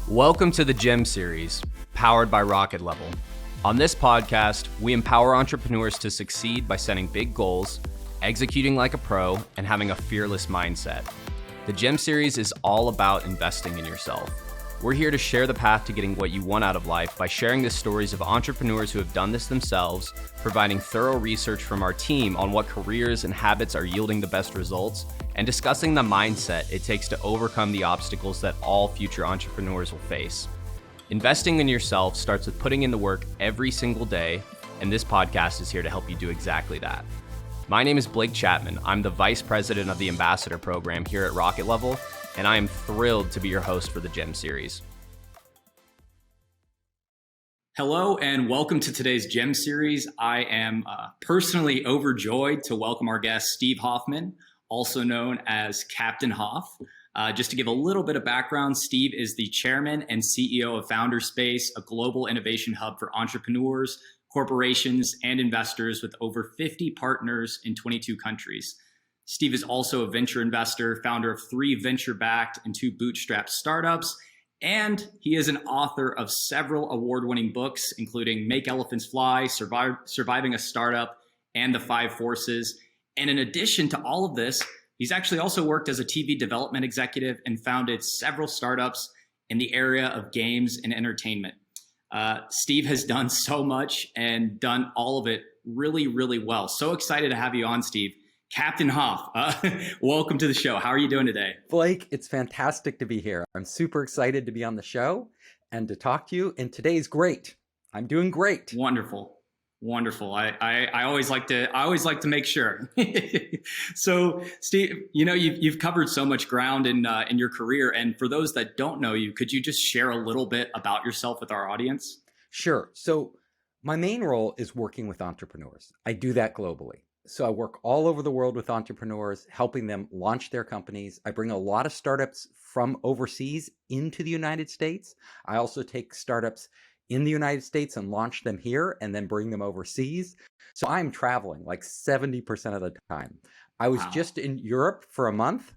Welcome to the GEM series, powered by Rocket Level. On this podcast, we empower entrepreneurs to succeed by setting big goals, executing like a pro, and having a fearless mindset. The GEM series is all about investing in yourself. We're here to share the path to getting what you want out of life by sharing the stories of entrepreneurs who have done this themselves, providing thorough research from our team on what careers and habits are yielding the best results, and discussing the mindset it takes to overcome the obstacles that all future entrepreneurs will face. Investing in yourself starts with putting in the work every single day, and this podcast is here to help you do exactly that. My name is Blake Chapman. I'm the Vice President of the Ambassador Program here at Rocket Level, and I am thrilled to be your host for the GEM series. Hello and welcome to today's GEM series. I am personally overjoyed to welcome our guest, Steve Hoffman, also known as Captain Hoff. Just to give a little bit of background, Steve is the chairman and CEO of Founderspace, a global innovation hub for entrepreneurs, corporations, and investors with over 50 partners in 22 countries. Steve is also a venture investor, founder of 3 venture-backed and 2 bootstrapped startups, and he is an author of several award-winning books, including Make Elephants Fly, Surviving a Startup, and The 5 Forces. And in addition to all of this, he's actually also worked as a TV development executive and founded several startups in the area of games and entertainment. Steve has done so much and done all of it really, really well. So excited to have you on, Steve. Captain Hoff, welcome to the show. How are you doing today? Blake, it's fantastic to be here. I'm super excited to be on the show and to talk to you. And today's great. I'm doing great. Wonderful. I always like to make sure. So, Steve, you've covered so much ground in your career, and for those that don't know you, could you just share a little bit about yourself with our audience? Sure. So, my main role is working with entrepreneurs. I do that globally. So I work all over the world with entrepreneurs, helping them launch their companies. I bring a lot of startups from overseas into the United States. I also take startups in the United States and launch them here and then bring them overseas. So I'm traveling like 70% of the time. I was just in Europe for a month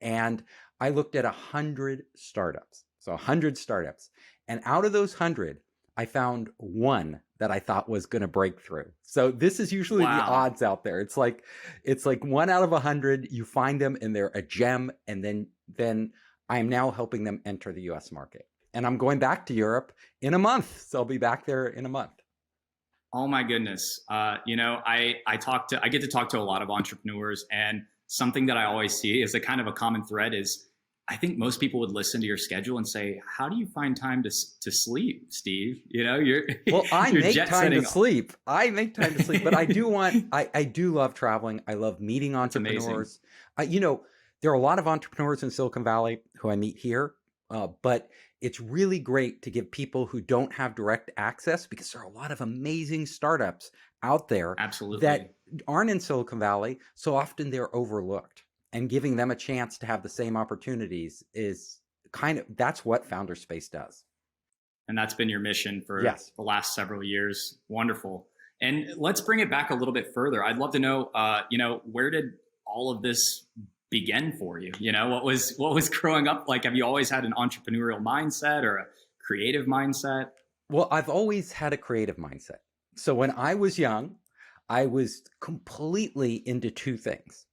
and I looked at 100 startups. So 100 startups. And out of those 100, I found one that I thought was going to break through. So this is usually the odds out there. It's like 1 out of 100, you find them and they're a gem. And then I am now helping them enter the US market. And I'm going back to Europe in a month. So I'll be back there in a month. Oh my goodness. I get to talk to a lot of entrepreneurs, and something that I always see is a kind of a common thread is I think most people would listen to your schedule and say, how do you find time to sleep, Steve? I make time to sleep. But I do love traveling. I love meeting entrepreneurs. There are a lot of entrepreneurs in Silicon Valley who I meet here, but it's really great to give people who don't have direct access, because there are a lot of amazing startups out there that aren't in Silicon Valley. So often they're overlooked. And giving them a chance to have the same opportunities is that's what Founderspace does. And that's been your mission for the last several years. Wonderful. And let's bring it back a little bit further. I'd love to know, where did all of this begin for you? What was growing up like? Have you always had an entrepreneurial mindset or a creative mindset? Well, I've always had a creative mindset. So when I was young, I was completely into 2 things.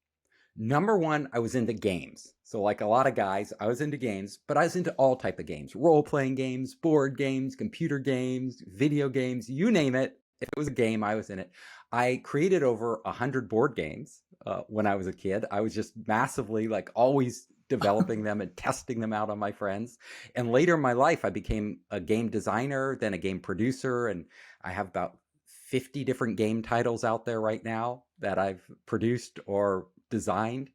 Number one, I was into games. So like a lot of guys, I was into games, but I was into all type of games: role-playing games, board games, computer games, video games, you name it. If it was a game, I was in it. I created over 100 board games when I was a kid. I was just massively always developing them and testing them out on my friends. And later in my life, I became a game designer, then a game producer, and I have about 50 different game titles out there right now that I've produced or designed.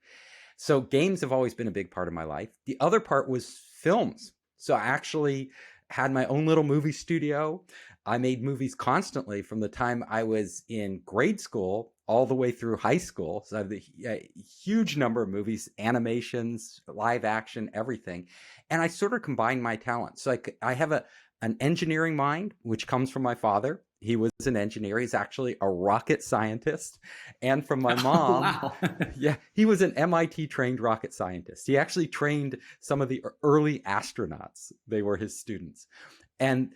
So games have always been a big part of my life. The other part was films. So I actually had my own little movie studio. I made movies constantly from the time I was in grade school all the way through high school. So I have a huge number of movies, animations, live action, everything. And I sort of combined my talents. So I have an engineering mind, which comes from my father. He was an engineer. He's actually a rocket scientist. And from my mom, Wow. yeah, he was an MIT trained rocket scientist. He actually trained some of the early astronauts. They were his students. And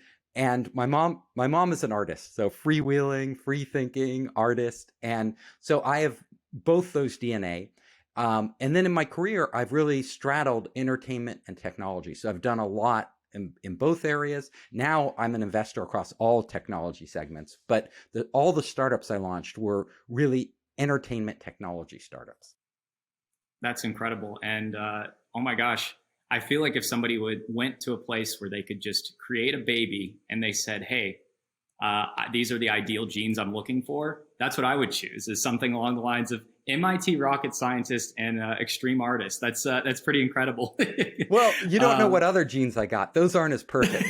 my mom is an artist, so freewheeling, free thinking artist. And so I have both those DNA. And then in my career, I've really straddled entertainment and technology. So I've done a lot in both areas. Now I'm an investor across all technology segments, but all the startups I launched were really entertainment technology startups. That's incredible. And oh my gosh, I feel like if somebody went to a place where they could just create a baby and they said, hey, these are the ideal genes I'm looking for, that's what I would choose, is something along the lines of MIT rocket scientist and extreme artist. That's pretty incredible. Well, you don't know what other genes I got. Those aren't as perfect.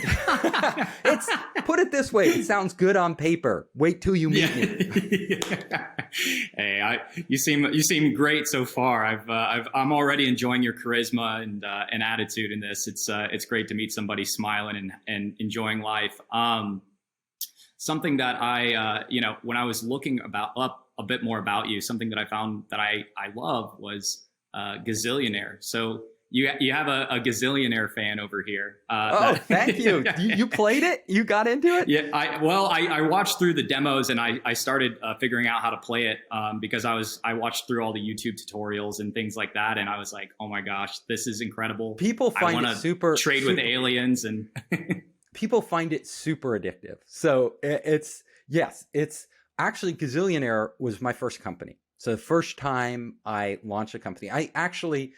It's, put it this way, it sounds good on paper. Wait till you meet me. Hey, you seem great so far. I'm already enjoying your charisma and attitude in this. It's great to meet somebody smiling and enjoying life. Something that I when I was looking up a bit more about you, something that I found that I love was gazillionaire. So you have a gazillionaire fan over here. Thank you. You played it? You got into it? Yeah. I watched through the demos and I started figuring out how to play it because I watched through all the YouTube tutorials and things like that, and I was like, oh my gosh, this is incredible. People find it super trade with aliens and. People find it super addictive. So it's actually, Gazillionaire was my first company. So the first time I launched a company, I actually,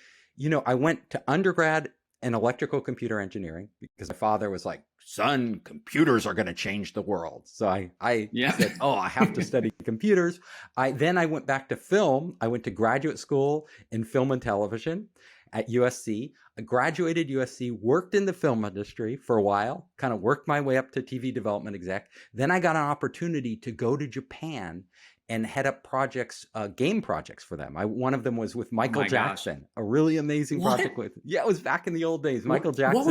I went to undergrad in electrical computer engineering because my father was like, son, computers are going to change the world. So I said, I have to study computers. Then I went back to film. I went to graduate school in film and television at USC. I graduated USC, worked in the film industry for a while, kind of worked my way up to TV development exec. Then I got an opportunity to go to Japan and head up game projects for them. One of them was with Michael Jackson, a really amazing project with. Yeah, it was back in the old days. Michael Jackson. What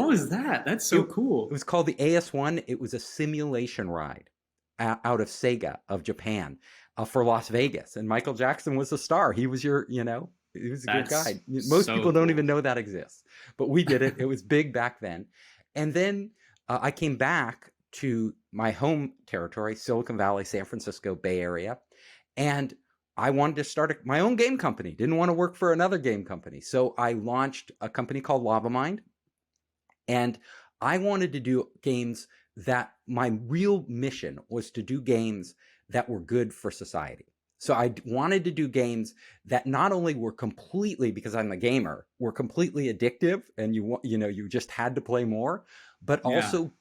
was that? That's so cool. It was called the AS1. It was a simulation ride out of Sega of Japan for Las Vegas, and Michael Jackson was the star. He was he was a good guy. Most people don't even know that exists, but we did it. It was big back then. And then I came back to my home territory, Silicon Valley, San Francisco, Bay Area. And I wanted to start my own game company. Didn't want to work for another game company. So I launched a company called LavaMind. And I wanted to do games that my real mission was to do games that were good for society. So I wanted to do games that not only were completely, because I'm a gamer, were completely addictive and you just had to play more, but also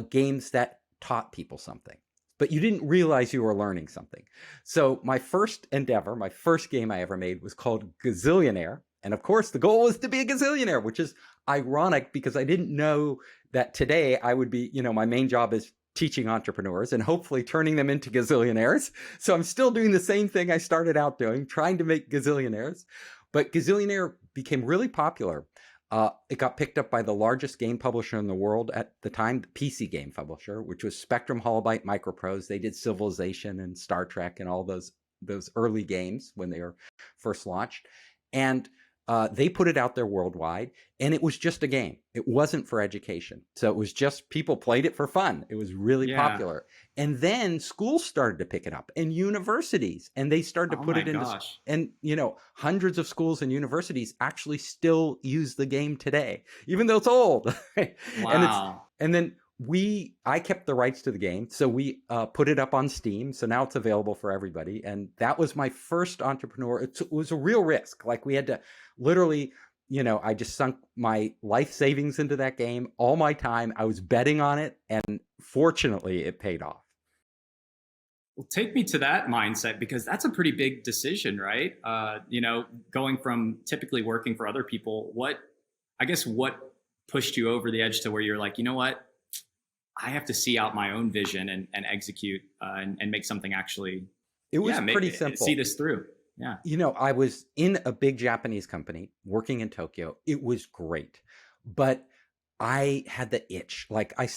games that taught people something. But you didn't realize you were learning something. So my first endeavor, my first game I ever made was called Gazillionaire. And of course, the goal was to be a gazillionaire, which is ironic because I didn't know that today I would be, my main job is teaching entrepreneurs and hopefully turning them into gazillionaires. So I'm still doing the same thing I started out doing, trying to make gazillionaires. But Gazillionaire became really popular. It got picked up by the largest game publisher in the world at the time, the PC game publisher, which was Spectrum Holobyte Microprose. They did Civilization and Star Trek and all those early games when they were first launched. And they put it out there worldwide, and it was just a game. It wasn't for education. So it was just people played it for fun. It was really popular. And then schools started to pick it up and universities, and they started to put it into, and hundreds of schools and universities actually still use the game today, even though it's old. Wow. And then I kept the rights to the game. So we put it up on Steam. So now it's available for everybody. And that was my first entrepreneur. It was a real risk. Like we had to literally, I just sunk my life savings into that game, all my time. I was betting on it. And fortunately, it paid off. Well, take me to that mindset, because that's a pretty big decision, right? Going from typically working for other people, what pushed you over the edge to where you're like, you know what? I have to see out my own vision and execute and make something actually. It was pretty simple. See this through. Yeah. I was in a big Japanese company working in Tokyo. It was great, but I had the itch. Like I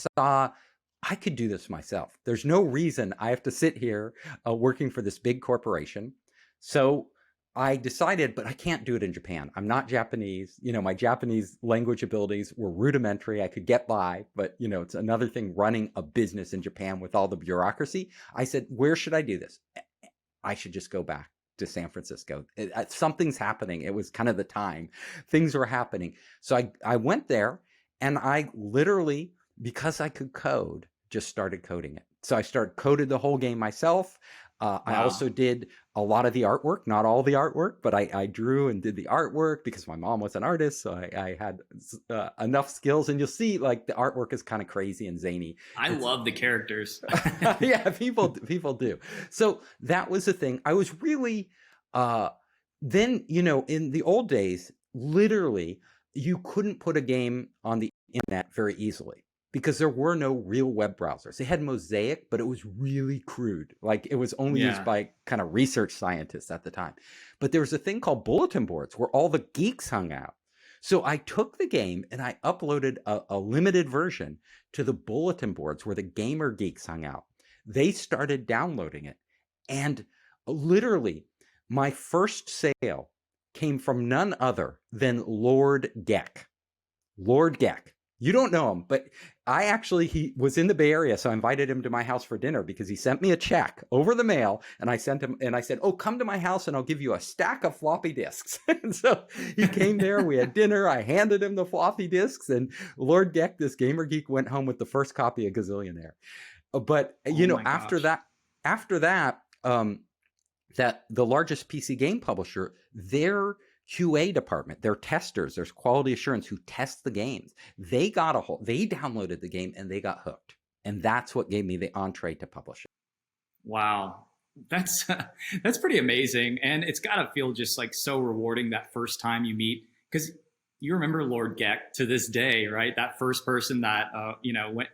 I could do this myself. There's no reason I have to sit here working for this big corporation. So I decided, but I can't do it in Japan. I'm not Japanese. My Japanese language abilities were rudimentary. I could get by, but it's another thing running a business in Japan with all the bureaucracy. I said, where should I do this? I should just go back to San Francisco. Something's happening. It was kind of the time. Things were happening. So I went there, and I literally, because I could code, just started coding it. So I coded the whole game myself. Wow. I also did a lot of the artwork, not all the artwork, but I drew and did the artwork because my mom was an artist. So I had enough skills, and you'll see like the artwork is kind of crazy and zany. I love the characters. Yeah, people do. So that was the thing. I was really, then, in the old days, literally you couldn't put a game on the internet very easily, because there were no real web browsers. They had Mosaic, but it was really crude. Like it was only used by kind of research scientists at the time. But there was a thing called bulletin boards where all the geeks hung out. So I took the game and I uploaded a limited version to the bulletin boards where the gamer geeks hung out. They started downloading it. And literally, my first sale came from none other than Lord Geck. Lord Geck. You don't know him, but he was in the Bay Area, so I invited him to my house for dinner because he sent me a check over the mail, and I sent him, and I said, oh, come to my house and I'll give you a stack of floppy disks. And so he came there, we had dinner, I handed him the floppy disks, and Lord Geck, this gamer geek, went home with the first copy of Gazillionaire. But, after that, that the largest PC game publisher, their QA department, their testers, there's quality assurance who test the games. They downloaded the game and they got hooked. And that's what gave me the entree to publishing. Wow. That's pretty amazing. And it's got to feel just like so rewarding that first time you meet, because you remember Lord Geck to this day, right? That first person that,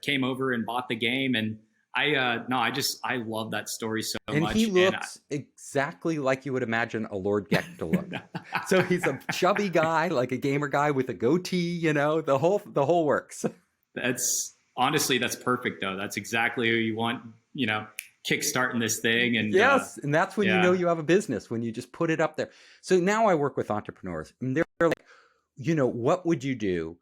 came over and bought the game. And I love that story so much. And he looks exactly like you would imagine a Lord Geck to look. So he's a chubby guy, like a gamer guy with a goatee, the whole works. That's perfect though. That's exactly who you want, kickstarting this thing. And yes, and that's when you know you have a business, when you just put it up there. So now I work with entrepreneurs, and they're like, what would you do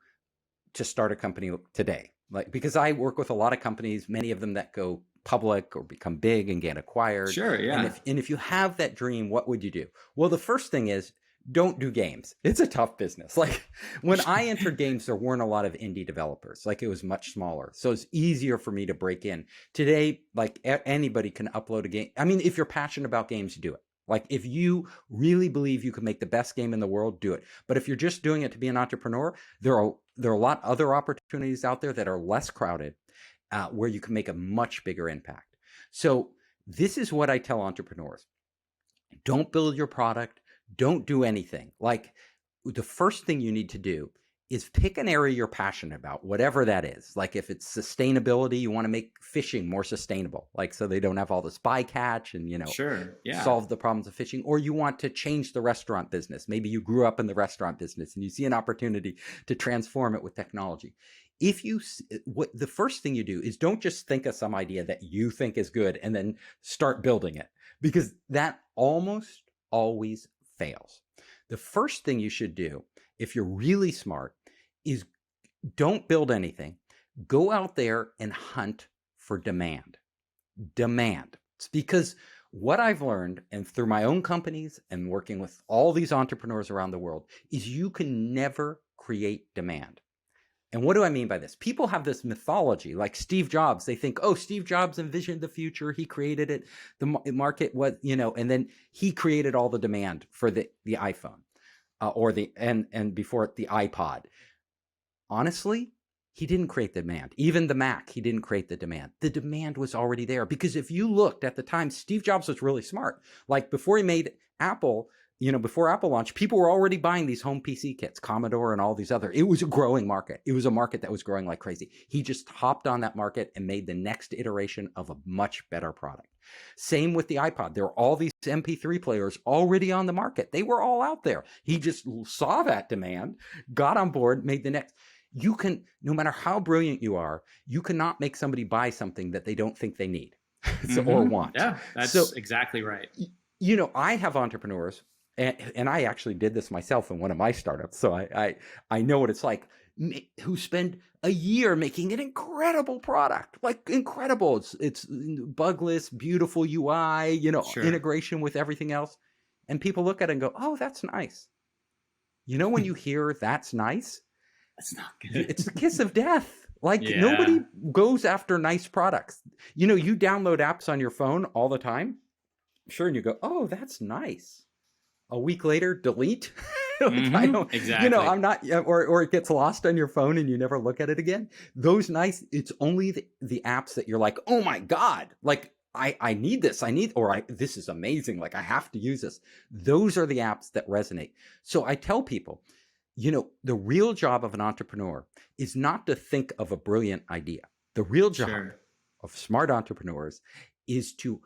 to start a company today? Like, because I work with a lot of companies, many of them that go public or become big and get acquired. Sure, yeah. And if you have that dream, what would you do? Well, the first thing is, don't do games. It's a tough business. Like when I entered games, there weren't a lot of indie developers. Like it was much smaller. So it's easier for me to break in. Today, like anybody can upload a game. I mean, if you're passionate about games, do it. Like if you really believe you can make the best game in the world, do it. But if you're just doing it to be an entrepreneur, there are a lot of other opportunities out there that are less crowded, where you can make a much bigger impact. So this is what I tell entrepreneurs. Don't build your product. Don't do anything. Like the first thing you need to do is pick an area you're passionate about, whatever that is. Like if it's sustainability, you want to make fishing more sustainable, like so they don't have all this bycatch and, sure, yeah, solve the problems of fishing. Or you want to change the restaurant business. Maybe you grew up in the restaurant business and you see an opportunity to transform it with technology. The first thing you do is don't just think of some idea that you think is good and then start building it, because that almost always fails. The first thing you should do, if you're really smart, is don't build anything. Go out there and hunt for demand. It's because what I've learned, and through my own companies and working with all these entrepreneurs around the world, is you can never create demand. And what do I mean by this? People have this mythology, like Steve Jobs. They think, oh, Steve Jobs envisioned the future. He created it. The market was, and then he created all the demand for the iPhone. And before it, the iPod. Honestly, he didn't create the demand. Even the Mac, he didn't create the demand. The demand was already there, because if you looked at the time, Steve Jobs was really smart. Like before he made Apple, before Apple launched, people were already buying these home PC kits, Commodore and all these other. It was a growing market. It was a market that was growing like crazy. He just hopped on that market and made the next iteration of a much better product. Same with the iPod. There were all these MP3 players already on the market. They were all out there. He just saw that demand, got on board, made the next. you can, no matter how brilliant you are, you cannot make somebody buy something that they don't think they need or want. Yeah, that's exactly right. You know, I have entrepreneurs, and I actually did this myself in one of my startups. So I know what it's like, who spend a year making an incredible product, like incredible. It's bugless, beautiful UI, you know, integration with everything else. And people look at it and go, oh, that's nice. You know, when you hear that's nice, that's not good. It's the kiss of death. Like nobody goes after nice products. You know, you download apps on your phone all the time. Sure. And you go, oh, that's nice. A week later, delete. Like, I don't, exactly. You know, I'm not, or it gets lost on your phone and you never look at it again. Those nice, it's only the apps that you're like, oh my God, like I need this. This is amazing. Like I have to use this. Those are the apps that resonate. So I tell people, you know, the real job of an entrepreneur is not to think of a brilliant idea. The real job of smart entrepreneurs is to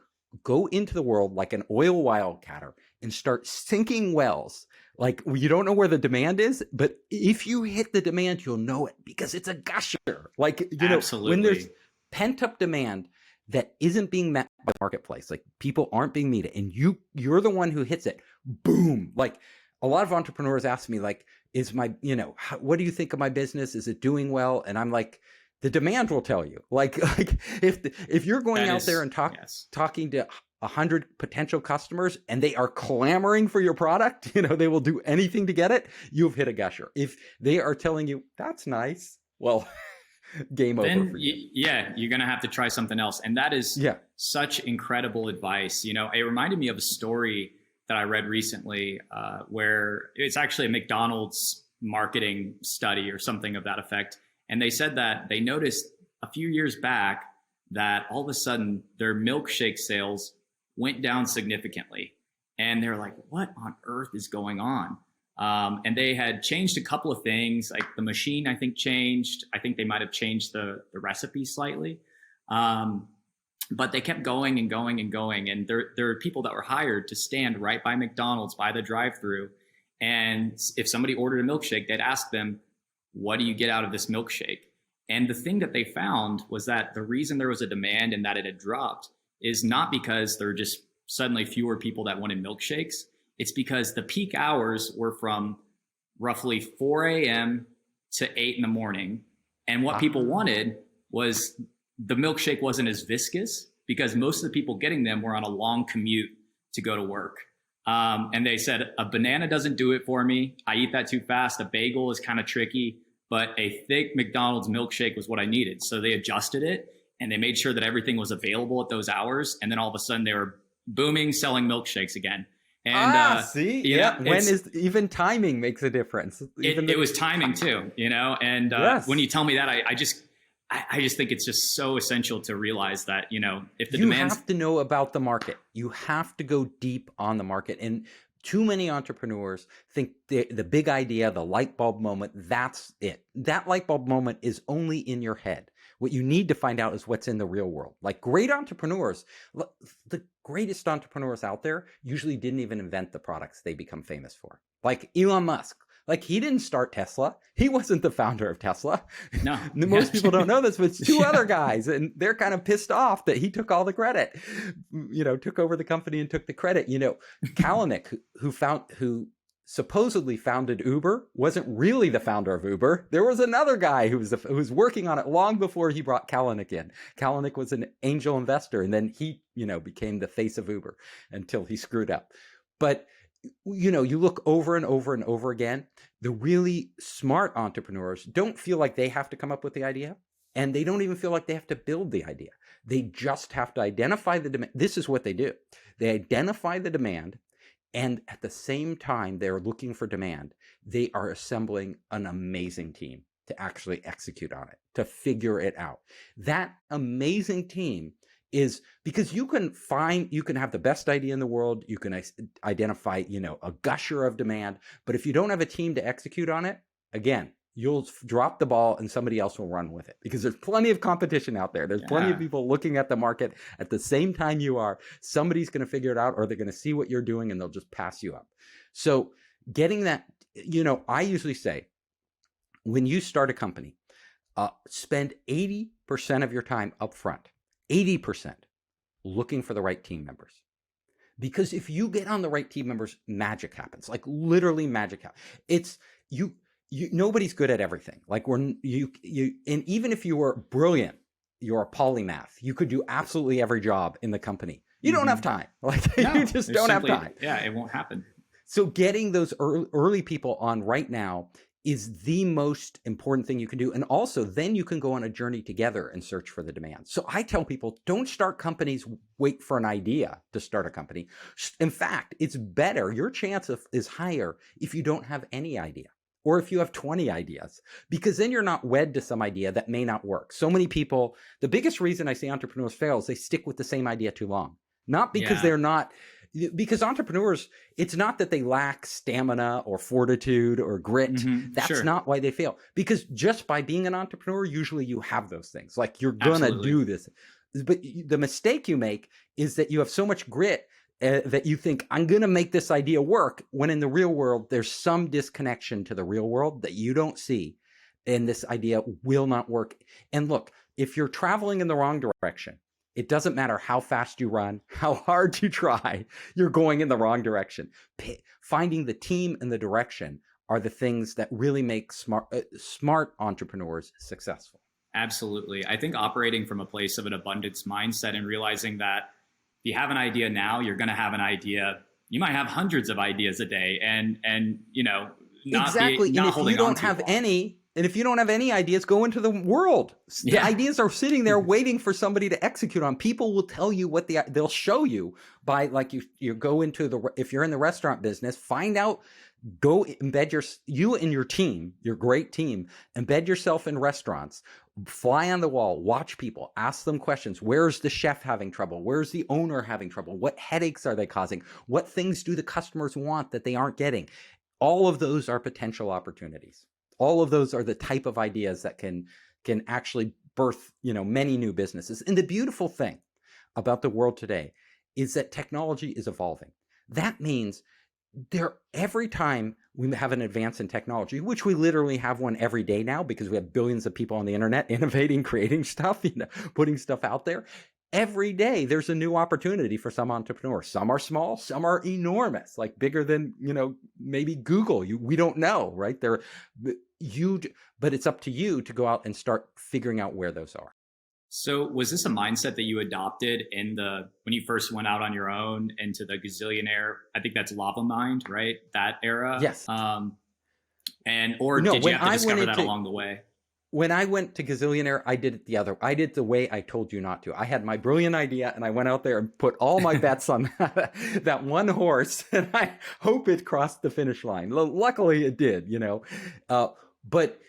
go into the world like an oil wildcatter and start sinking wells. Like you don't know where the demand is, but if you hit the demand, you'll know it because it's a gusher. Like, you know, when there's pent up demand that isn't being met by the marketplace, like people aren't being met, and you're the one who hits it, boom. Like a lot of entrepreneurs ask me, like, is my, you know, what do you think of my business? Is it doing well? And I'm like, the demand will tell you. Like if you're going out there and talking to 100 potential customers and they are clamoring for your product, you know, they will do anything to get it. You've hit a gusher. If they are telling you that's nice, well, game over for you. You're going to have to try something else. And that is such incredible advice. You know, it reminded me of a story that I read recently where it's actually a McDonald's marketing study or something of that effect. And they said that they noticed a few years back that all of a sudden their milkshake sales went down significantly. And they're like, what on earth is going on? And they had changed a couple of things, like the machine, I think, changed. I think they might have changed the recipe slightly. But they kept going and going and going. And there are people that were hired to stand right by McDonald's, by the drive-thru. And if somebody ordered a milkshake, they'd ask them, what do you get out of this milkshake? And the thing that they found was that the reason there was a demand and that it had dropped is not because there were just suddenly fewer people that wanted milkshakes. It's because the peak hours were from roughly 4 a.m. to 8 in the morning. And what people wanted was the milkshake wasn't as viscous because most of the people getting them were on a long commute to go to work. And they said, a banana doesn't do it for me. I eat that too fast. A bagel is kind of tricky, but a thick McDonald's milkshake was what I needed. So they adjusted it and they made sure that everything was available at those hours. And then all of a sudden they were booming, selling milkshakes again. And when is even timing makes a difference. It was timing too, you know? And when you tell me that, I just think it's just so essential to realize that, you know, if the demand, you have to know about the market. You have to go deep on the market. And too many entrepreneurs think the big idea, the light bulb moment, that's it. That light bulb moment is only in your head. What you need to find out is what's in the real world. Like great entrepreneurs, the greatest entrepreneurs out there usually didn't even invent the products they become famous for. Like Elon Musk. Like he didn't start Tesla. He wasn't the founder of Tesla. No. Most people don't know this, but it's two other guys and they're kind of pissed off that he took all the credit, you know, took over the company and took the credit. You know, Kalanick, who supposedly founded Uber, wasn't really the founder of Uber. There was another guy who was working on it long before he brought Kalanick in. Kalanick was an angel investor and then he, you know, became the face of Uber until he screwed up. But you know, you look over and over and over again, the really smart entrepreneurs don't feel like they have to come up with the idea, and they don't even feel like they have to build the idea. They just have to identify the demand. This is what they do. They identify the demand, and at the same time they're looking for demand, they are assembling an amazing team to actually execute on it, to figure it out. That amazing team is because you can have the best idea in the world. You can identify, you know, a gusher of demand, but if you don't have a team to execute on it, again, you'll drop the ball and somebody else will run with it because there's plenty of competition out there. There's plenty of people looking at the market at the same time you are. Somebody's going to figure it out or they're going to see what you're doing and they'll just pass you up. So getting that, you know, I usually say, when you start a company, spend 80% of your time up front, 80% looking for the right team members. Because if you get on the right team members, magic happens. Like literally magic happens. It's you nobody's good at everything. Like and even if you were brilliant, you're a polymath, you could do absolutely every job in the company. You don't have time. Like No, you just don't have time. Yeah, it won't happen. So getting those early people on right now is the most important thing you can do. And also then you can go on a journey together and search for the demand. So I tell people, don't start companies, wait for an idea to start a company. In fact, it's better. Your chance is higher if you don't have any idea, or if you have 20 ideas, because then you're not wed to some idea that may not work. So many people, the biggest reason I see entrepreneurs fail is they stick with the same idea too long. Not because they're not, because entrepreneurs, it's not that they lack stamina or fortitude or grit. That's not why they fail. Because just by being an entrepreneur, usually you have those things. Like you're going to do this. But the mistake you make is that you have so much grit that you think, I'm going to make this idea work, when in the real world, there's some disconnection to the real world that you don't see. And this idea will not work. And look, if you're traveling in the wrong direction, it doesn't matter how fast you run, how hard you try, you're going in the wrong direction. Finding the team and the direction are the things that really make smart entrepreneurs successful. Absolutely. I think operating from a place of an abundance mindset and realizing that if you have an idea now, you're going to have an idea. You might have hundreds of ideas a day, and not exactly. Not and if you don't have any. And if you don't have any ideas, go into the world. The ideas are sitting there waiting for somebody to execute on. People will tell you they'll show you by, like, you go into if you're in the restaurant business, find out, go embed you and your team, your great team, embed yourself in restaurants, fly on the wall, watch people, ask them questions. Where's the chef having trouble? Where's the owner having trouble? What headaches are they causing? What things do the customers want that they aren't getting? All of those are potential opportunities. All of those are the type of ideas that can actually birth, many new businesses. And the beautiful thing about the world today is that technology is evolving. That means every time we have an advance in technology, which we literally have one every day now because we have billions of people on the internet innovating, creating stuff, putting stuff out there. Every day there's a new opportunity for some entrepreneurs. Some are small, some are enormous, like bigger than, maybe Google. We don't know, right? They're huge, but it's up to you to go out and start figuring out where those are. So was this a mindset that you adopted when you first went out on your own into the gazillionaire? I think that's Lava Mind, right? That era? Yes. Did you have to discover that along the way? When I went to Gazillionaire, I did it I did the way I told you not to. I had my brilliant idea and I went out there and put all my bets on that one horse, and I hope it crossed the finish line. Luckily it did, but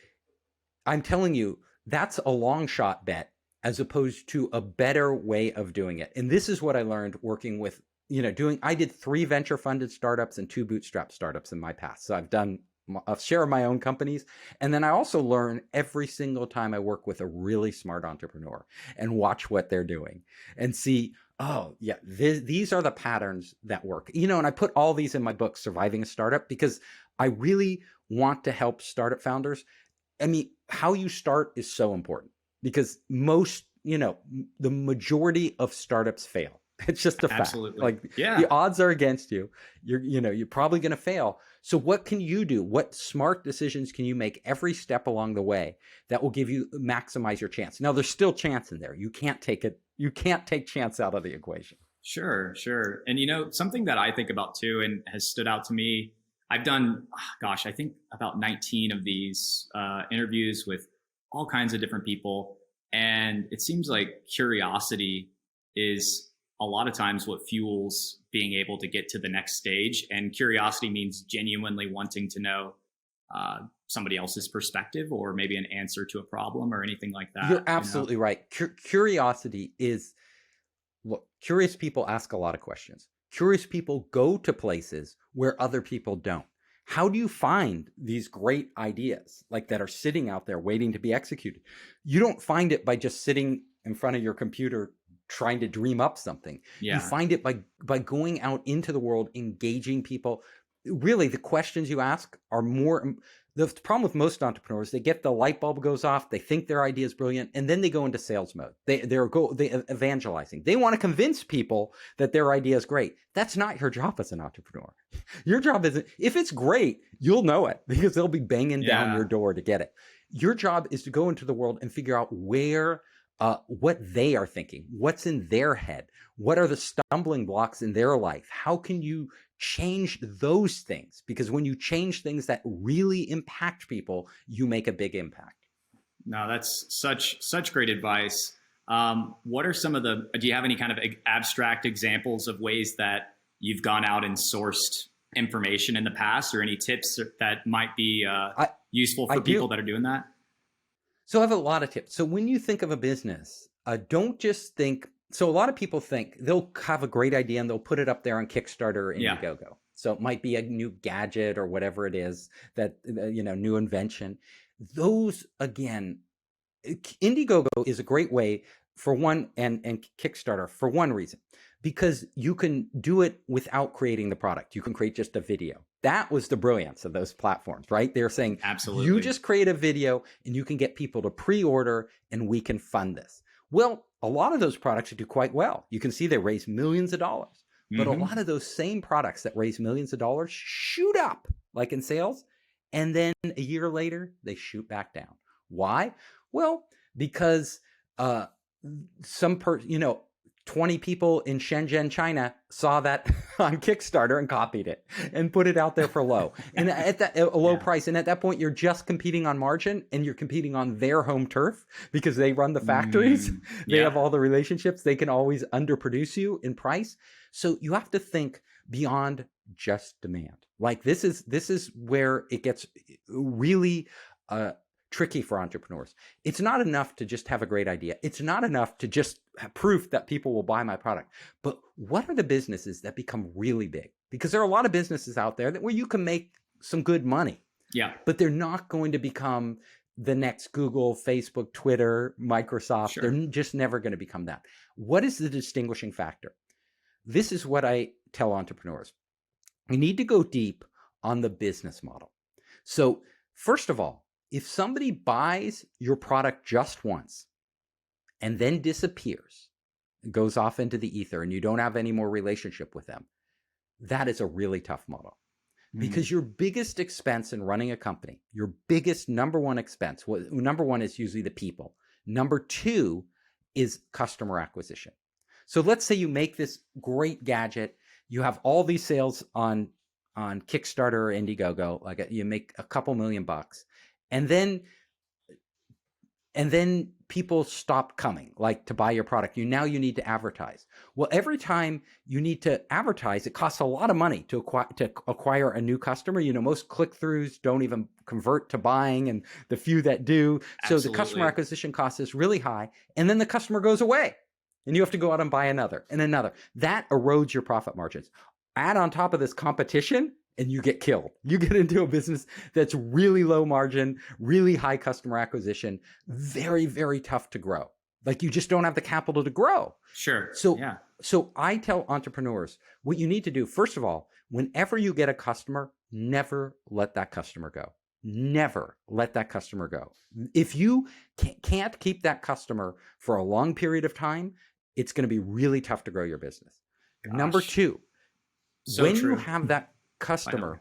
I'm telling you, that's a long shot bet as opposed to a better way of doing it. And this is what I learned working with, I did 3 venture funded startups and 2 bootstrap startups in my past. So I've done a share of my own companies. And then I also learn every single time I work with a really smart entrepreneur and watch what they're doing and see, oh yeah, these are the patterns that work. And I put all these in my book, Surviving a Startup, because I really want to help startup founders. I mean, how you start is so important because the majority of startups fail. It's just a fact. Absolutely. The odds are against you. You're probably going to fail. So what can you do? What smart decisions can you make every step along the way that will maximize your chance? Now, there's still chance in there. You can't take chance out of the equation. Sure. And something that I think about too, and has stood out to me, I've done, I think about 19 of these interviews with all kinds of different people. And it seems like curiosity is a lot of times what fuels being able to get to the next stage. And curiosity means genuinely wanting to know somebody else's perspective or maybe an answer to a problem or anything like that. You're absolutely right. Curiosity is, look, curious people ask a lot of questions. Curious people go to places where other people don't. How do you find these great ideas that are sitting out there waiting to be executed? You don't find it by just sitting in front of your computer trying to dream up something. You find it by going out into the world, engaging people. Really, the questions you ask are more, The problem with most entrepreneurs, they get the light bulb goes off, they think their idea is brilliant, and then they go into sales mode. They're evangelizing. They want to convince people that their idea is great. That's not your job as an entrepreneur. Your job isn't, if it's great, you'll know it because they'll be banging down your door to get it. Your job is to go into the world and figure out what they are thinking, what's in their head, what are the stumbling blocks in their life? How can you change those things? Because when you change things that really impact people, you make a big impact. No, that's such great advice. What are some of do you have any kind of abstract examples of ways that you've gone out and sourced information in the past, or any tips that might be useful for people that are doing that? So I have a lot of tips. So when you think of a business, don't just think, so a lot of people think they'll have a great idea and they'll put it up there on Kickstarter or Indiegogo. So it might be a new gadget or whatever it is that, new invention. Those, again, Indiegogo is a great way for one, and Kickstarter for one reason, because you can do it without creating the product. You can create just a video. That was the brilliance of those platforms, right? They're saying, absolutely, you just create a video and you can get people to pre-order and we can fund this. Well, a lot of those products do quite well. You can see they raise millions of dollars, but a lot of those same products that raise millions of dollars shoot up like in sales. And then a year later, they shoot back down. Why? Well, because 20 people in Shenzhen, China saw that on Kickstarter and copied it and put it out there for low and at a low price. And at that point, you're just competing on margin and you're competing on their home turf because they run the factories. They have all the relationships. They can always underproduce you in price. So you have to think beyond just demand. Like this is where it gets really, tricky for entrepreneurs. It's not enough to just have a great idea. It's not enough to just have proof that people will buy my product. But what are the businesses that become really big? Because there are a lot of businesses out there where you can make some good money. Yeah. But they're not going to become the next Google, Facebook, Twitter, Microsoft. Sure. They're just never going to become that. What is the distinguishing factor? This is what I tell entrepreneurs. We need to go deep on the business model. So first of all, if somebody buys your product just once and then disappears, goes off into the ether, and you don't have any more relationship with them, that is a really tough model. Because your biggest expense in running a company, your biggest number one expense, number one is usually the people. Number two is customer acquisition. So let's say you make this great gadget, you have all these sales on Kickstarter or Indiegogo, like you make a couple $1,000,000. And then people stop coming, like to buy your product. Now you need to advertise. Well, every time you need to advertise, it costs a lot of money to acquire a new customer. Most click-throughs don't even convert to buying, and the few that do. Absolutely. So the customer acquisition cost is really high. And then the customer goes away, and you have to go out and buy another and another. That erodes your profit margins. Add on top of this competition, and you get killed. You get into a business that's really low margin, really high customer acquisition, very, very tough to grow. Like you just don't have the capital to grow. Sure. So I tell entrepreneurs, what you need to do, first of all, whenever you get a customer, never let that customer go. Never let that customer go. If you can't keep that customer for a long period of time, it's going to be really tough to grow your business. Gosh. Number two, you have that customer,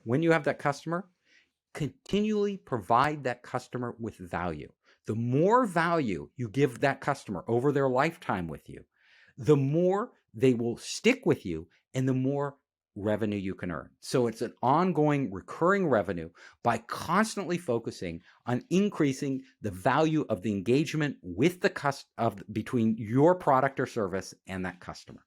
continually provide that customer with value. The more value you give that customer over their lifetime with you, the more they will stick with you and the more revenue you can earn. So it's an ongoing recurring revenue by constantly focusing on increasing the value of the engagement with between your product or service and that customer.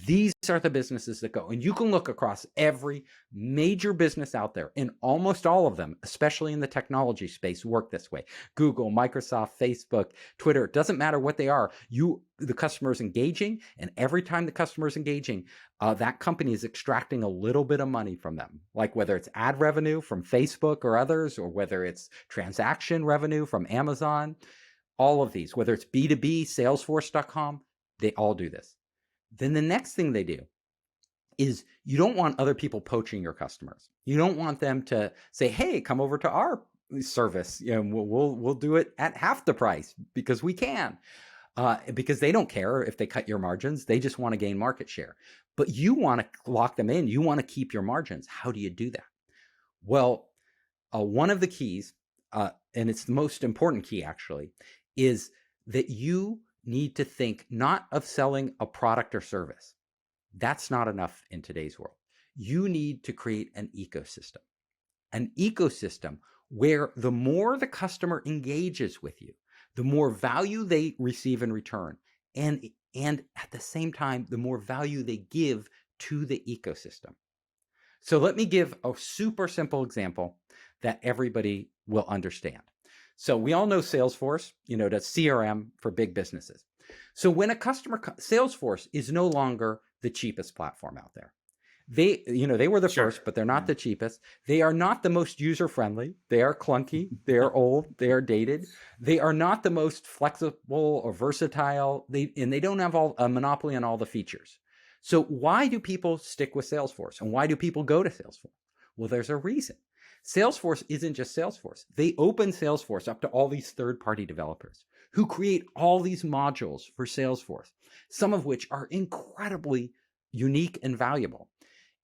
These are the businesses that go. And you can look across every major business out there, and almost all of them, especially in the technology space, work this way. Google, Microsoft, Facebook, Twitter, it doesn't matter what they are. The customer is engaging, and every time the customer is engaging, that company is extracting a little bit of money from them. Like whether it's ad revenue from Facebook or others, or whether it's transaction revenue from Amazon, all of these, whether it's B2B, Salesforce.com, they all do this. Then the next thing they do is you don't want other people poaching your customers. You don't want them to say, hey, come over to our service. We'll do it at half the price because we can. Because they don't care if they cut your margins. They just want to gain market share. But you want to lock them in. You want to keep your margins. How do you do that? Well, one of the keys, and it's the most important key actually, is that you need to think not of selling a product or service. That's not enough in today's world. You need to create an ecosystem where the more the customer engages with you, the more value they receive in return, and at the same time, the more value they give to the ecosystem. So let me give a super simple example that everybody will understand. So we all know Salesforce, that's CRM for big businesses. So when a customer, Salesforce is no longer the cheapest platform out there. They were the first, but they're not the cheapest. They are not the most user-friendly. They are clunky. They are old. They are dated. They are not the most flexible or versatile. They don't have a monopoly on all the features. So why do people stick with Salesforce? And why do people go to Salesforce? Well, there's a reason. Salesforce isn't just Salesforce. They open Salesforce up to all these third-party developers who create all these modules for Salesforce, some of which are incredibly unique and valuable.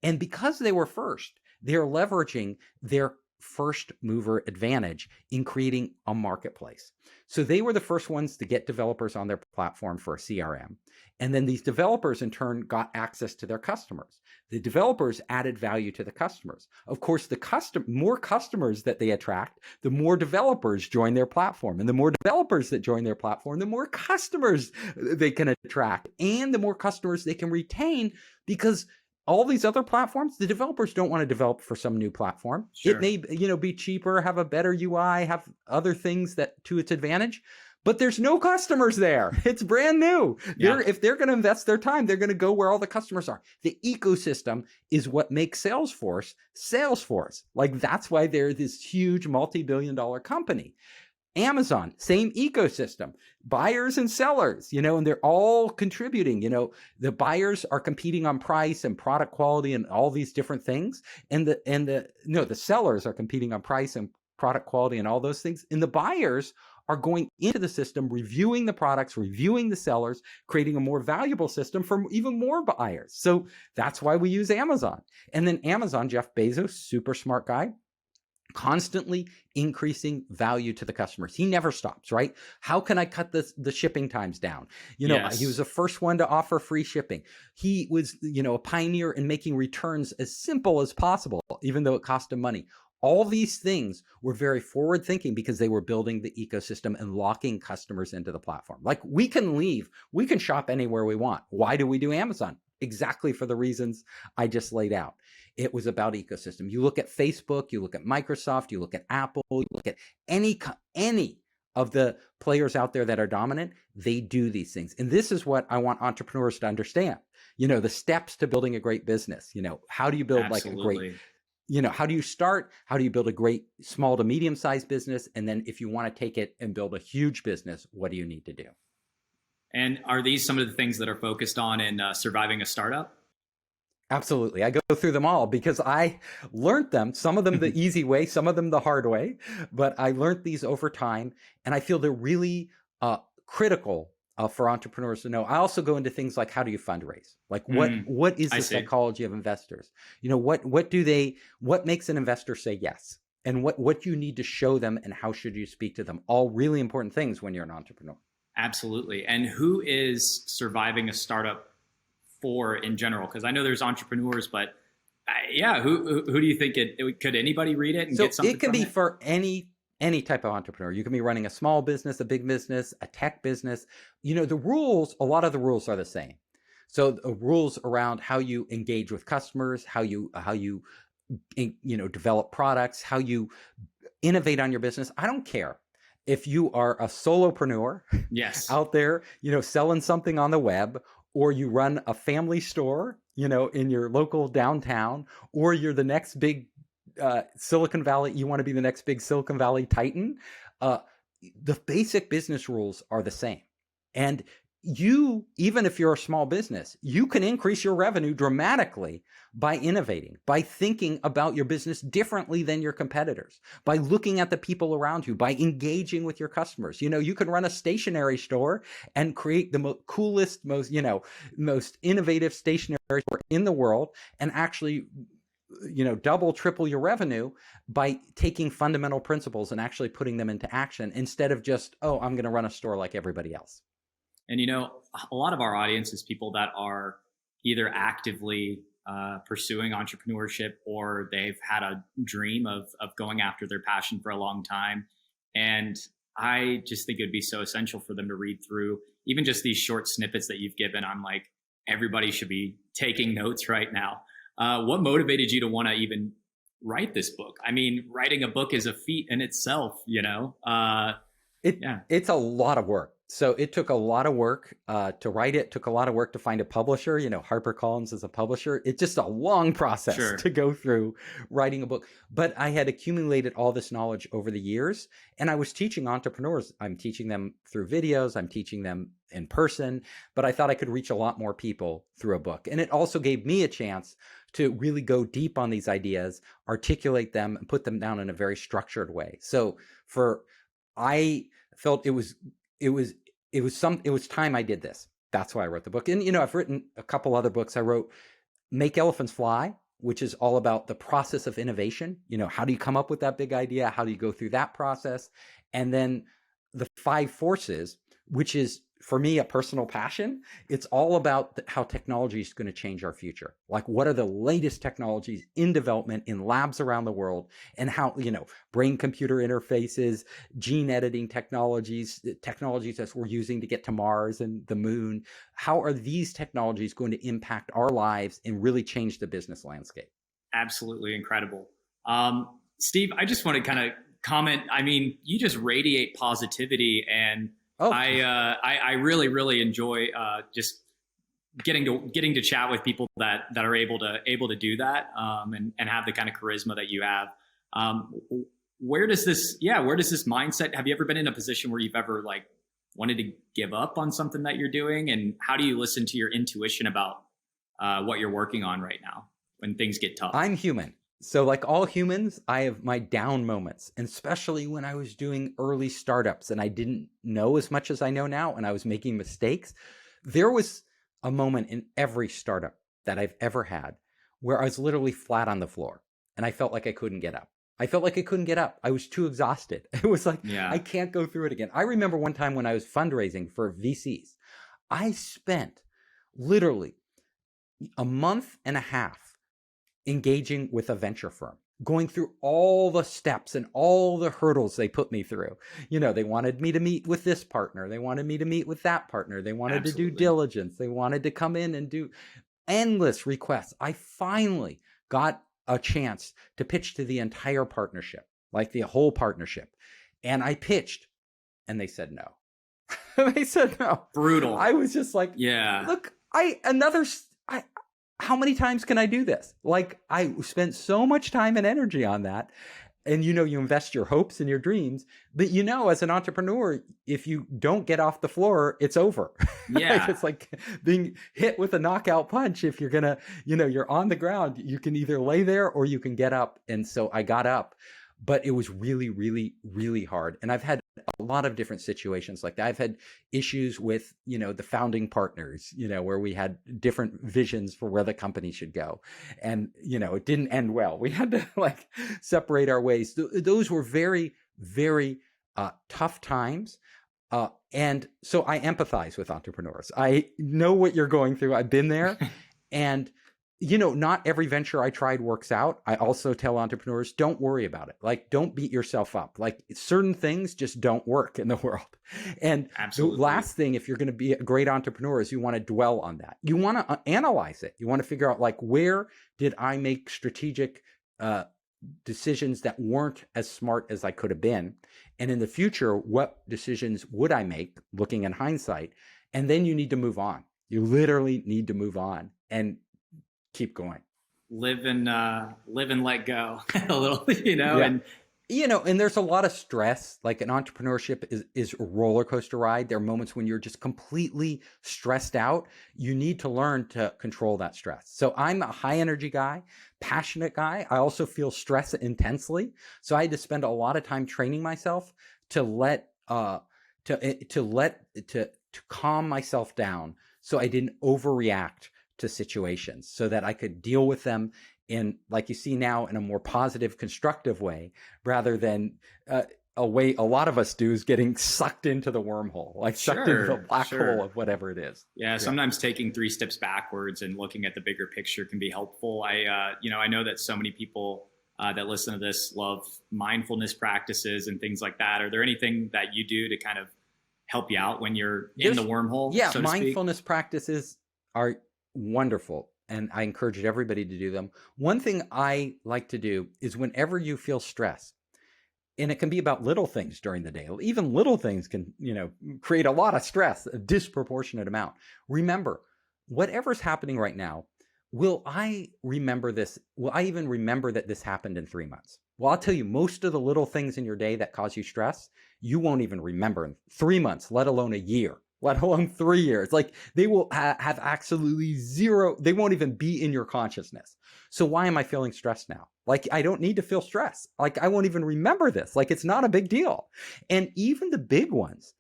And because they were first, they're leveraging their first mover advantage in creating a marketplace. So they were the first ones to get developers on their platform for a CRM. And then these developers in turn got access to their customers. The developers added value to the customers. Of course, the more customers that they attract, the more developers join their platform. And the more developers that join their platform, the more customers they can attract and the more customers they can retain, because all these other platforms, the developers don't want to develop for some new platform. Sure. It may, be cheaper, have a better UI, have other things that to its advantage, but there's no customers there. It's brand new. Yeah. If they're going to invest their time, they're going to go where all the customers are. The ecosystem is what makes Salesforce. Like that's why they're this huge multi-billion-dollar company. Amazon, same ecosystem, buyers and sellers, and they're all contributing. The buyers are competing on price and product quality and all these different things. And the sellers are competing on price and product quality and all those things. And the buyers are going into the system, reviewing the products, reviewing the sellers, creating a more valuable system for even more buyers. So that's why we use Amazon. And then Amazon, Jeff Bezos, super smart guy, constantly increasing value to the customers. He never stops, right? How can I cut the shipping times down? Yes. He was the first one to offer free shipping. He was, a pioneer in making returns as simple as possible, even though it cost him money. All these things were very forward thinking because they were building the ecosystem and locking customers into the platform. Like we can shop anywhere we want. Why do we do Amazon? Exactly for the reasons I just laid out. It was about ecosystem. You look at Facebook, you look at Microsoft, you look at Apple, you look at any of the players out there that are dominant, they do these things. And this is what I want entrepreneurs to understand. The steps to building a great business. How do you build like a great, how do you start? How do you build a great small to medium-sized business? And then if you want to take it and build a huge business, what do you need to do? And are these some of the things that are focused on in surviving a startup? Absolutely. I go through them all because I learned them, some of them the easy way, some of them the hard way, but I learned these over time. And I feel they're really critical for entrepreneurs to know. I also go into things like, how do you fundraise? Like what is the psychology of investors? What makes an investor say yes? And what you need to show them and how should you speak to them? All really important things when you're an entrepreneur. Absolutely. And who is surviving a startup for in general? Because I know there's entrepreneurs, but who do you think could anybody read it and get something? It can be for any type of entrepreneur. You can be running a small business, a big business, a tech business. A lot of the rules are the same. So the rules around how you engage with customers, how you develop products, how you innovate on your business. I don't care. If you are a solopreneur out there, selling something on the web, or you run a family store, in your local downtown, or you're the next big Silicon Valley, you want to be the next big Silicon Valley titan, the basic business rules are the same. And you, even if you're a small business, you can increase your revenue dramatically by innovating, by thinking about your business differently than your competitors, by looking at the people around you, by engaging with your customers. You can run a stationery store and create the coolest, most innovative stationery store in the world and actually double, triple your revenue by taking fundamental principles and actually putting them into action instead of just, oh, I'm going to run a store like everybody else. And, a lot of our audience is people that are either actively pursuing entrepreneurship, or they've had a dream of going after their passion for a long time. And I just think it would be so essential for them to read through even just these short snippets that you've given. I'm like, everybody should be taking notes right now. What motivated you to want to even write this book? I mean, writing a book is a feat in itself, It's a lot of work. So it took a lot of work to write it, took a lot of work to find a publisher. HarperCollins is a publisher. It's just a long process to go through writing a book. But I had accumulated all this knowledge over the years, and I was teaching entrepreneurs. I'm teaching them through videos. I'm teaching them in person, but I thought I could reach a lot more people through a book. And it also gave me a chance to really go deep on these ideas, articulate them, and put them down in a very structured way. So I felt it was time I did this. That's why I wrote the book. And, I've written a couple other books. I wrote Make Elephants Fly, which is all about the process of innovation. How do you come up with that big idea? How do you go through that process? And then The Five Forces, which is, for me, a personal passion. It's all about how technology is going to change our future. Like, what are the latest technologies in development in labs around the world, and how, brain-computer interfaces, gene editing technologies that we're using to get to Mars and the moon. How are these technologies going to impact our lives and really change the business landscape? Absolutely incredible. Steve, I just want to kind of comment. I mean, you just radiate positivity, and I really, really enjoy just getting to chat with people that are able to do that and have the kind of charisma that you have. Where does this mindset? Have you ever been in a position where you've ever wanted to give up on something that you're doing? And how do you listen to your intuition about what you're working on right now when things get tough? I'm human. So like all humans, I have my down moments, and especially when I was doing early startups and I didn't know as much as I know now and I was making mistakes. There was a moment in every startup that I've ever had where I was literally flat on the floor and I felt like I couldn't get up. I was too exhausted. It was like, I can't go through it again. I remember one time when I was fundraising for VCs, I spent literally a month and a half engaging with a venture firm, going through all the steps and all the hurdles they put me through. They wanted me to meet with this partner. They wanted me to meet with that partner. They wanted to do diligence. They wanted to come in and do endless requests. I finally got a chance to pitch to the entire partnership, like the whole partnership. And I pitched and they said no. They said no. Brutal. I was just like, look, how many times can I do this? Like, I spent so much time and energy on that. And, you invest your hopes and your dreams. But, as an entrepreneur, if you don't get off the floor, it's over. Yeah. It's like being hit with a knockout punch. If you're going to, you're on the ground, you can either lay there or you can get up. And so I got up. But it was really, really, really hard. And I've had a lot of different situations like that. I've had issues with, the founding partners, where we had different visions for where the company should go. And, it didn't end well. We had to separate our ways. Those were very, very tough times. And so I empathize with entrepreneurs. I know what you're going through. I've been there. And not every venture I tried works out. I also tell entrepreneurs, don't worry about it. Don't beat yourself up. Certain things just don't work in the world. And Absolutely. The last thing, if you're going to be a great entrepreneur, is you want to dwell on that. You want to analyze it. You want to figure out where did I make strategic decisions that weren't as smart as I could have been? And in the future, what decisions would I make looking in hindsight? And then you need to move on. You literally need to move on and keep going. Live and let go a little, and And there's a lot of stress. Like an entrepreneurship is a roller coaster ride. There are moments when you're just completely stressed out. You need to learn to control that stress. So I'm a high energy guy, passionate guy. I also feel stress intensely. So I had to spend a lot of time training myself to calm myself down so I didn't overreact to situations, so that I could deal with them in, like you see now, in a more positive, constructive way, rather than a way a lot of us do is getting sucked into the wormhole, like sucked into the black hole of whatever it is. Yeah, sometimes taking 3 steps backwards and looking at the bigger picture can be helpful. I know that so many people that listen to this love mindfulness practices and things like that. Are there anything that you do to kind of help you out when you're in the wormhole? Yeah, so to mindfulness speak? practices are wonderful, and I encourage everybody to do them. One thing I like to do is whenever you feel stress, and it can be about little things during the day. Even little things can, create a lot of stress, a disproportionate amount. Remember, whatever's happening right now, will I remember this? Will I even remember that this happened in 3 months? Well, I'll tell you, most of the little things in your day that cause you stress, you won't even remember in 3 months, let alone a year, let alone 3 years. Like they will have absolutely zero, they won't even be in your consciousness. So why am I feeling stressed now? Like I don't need to feel stress. Like I won't even remember this. Like it's not a big deal. And even the big ones,